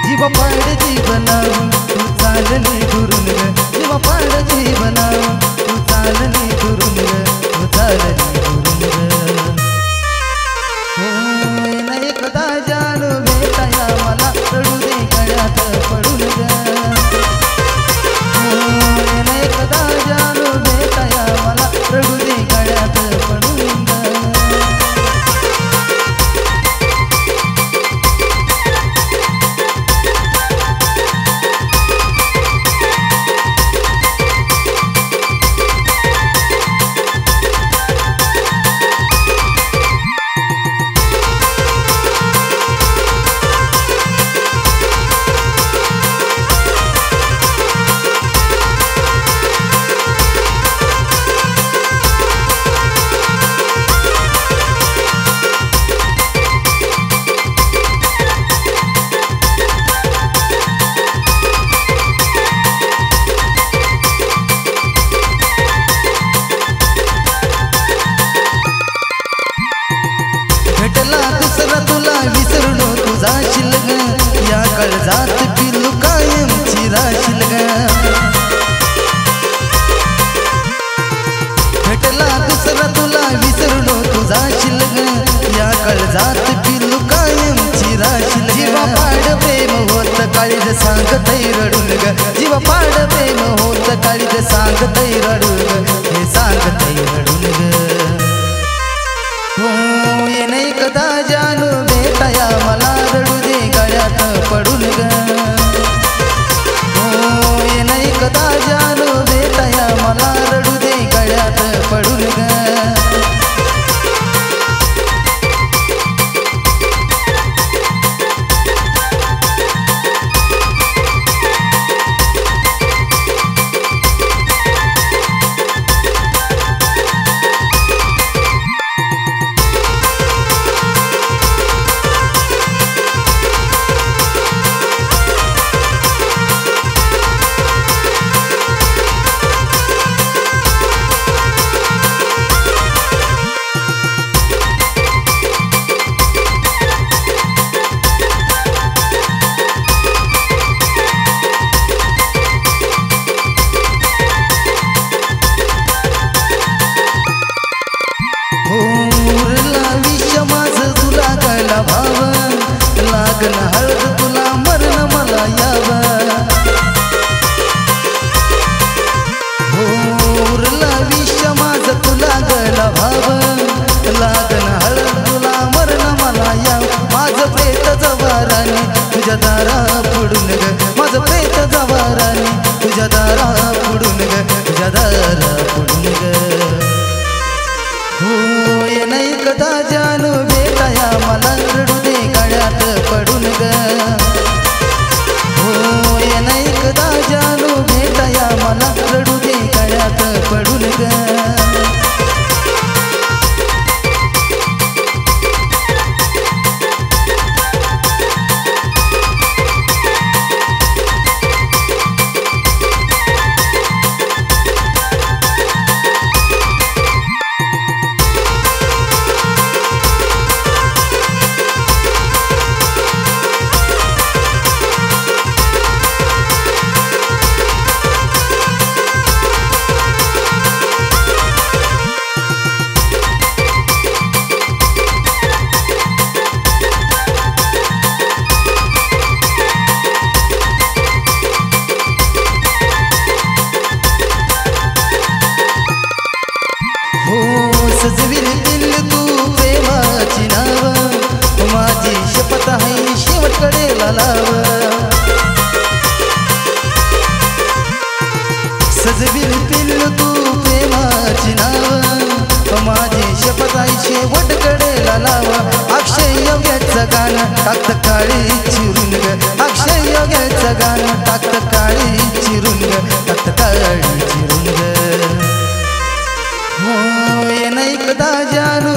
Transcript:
जीवा पाड जीवनाव तू चालणे दुरून ग, जीवा पाड जीवनाव तू चालणे दुरून ग, तू चालणे दुरून ग. हो ना एकदा जाणू भेटाया मला रडू दे गळ्यात पडून ग. हो ना एकदा जाणू भेटाया मला रडू दे गळ्यात पडून ग. भेटला दुसरा तुला विसरणो तुझा शिलग, या काळजात पिलू कायमची राशील ग. भेटला दुसरा तुला विसरणो तुझा शिलग, या काळजात पिलू कायमची राशील ग. जीवा पाड प्रेम होत काळीज सांगतय रडून ग, जीवा पाड प्रेम होत काळीज सांगतय रडून ग, हे सांगतय रडून ग. हो ये नाही कदा जानू भेटाया मला रडू दे गळ्यात पडून ग. हो ये नाही कदा जानू भेटाया मला रडू दे गळ्यात पडून ग. लागन हळद तुला मरण मला याव. हो उरला विष माझ तुला गला भाव, लागन हळद तुला मरण मला याव. माझ प्रेत जवाराने तुझ्या दारा पुढून ग, माझ प्रेत जवाराने तुझ्या दारा पुढून ग, तुझ्या दारा पुढून ग. हो ये नाही कदा जानू भेटाया मला रडू दे गळ्यात पडून ग. हो ये नाही कदा जानू भेटाया मला रडू दे गळ्यात पडून ग. सजविल दिल तू प्रेमाची नाव, माझी शपथ आहे शेवटकडे लाव. सजविल दिल तू प्रेमाची नाव, माझी शपथ आहे शेवटकडे लाव. अक्षय योग्याचं गाणं टाकत काळी चिरून ग अक्षय योग्याचं गाणं टाकत काळी चिरून ग टाकत काळी चिरून ग हो ये नाही कदा जानू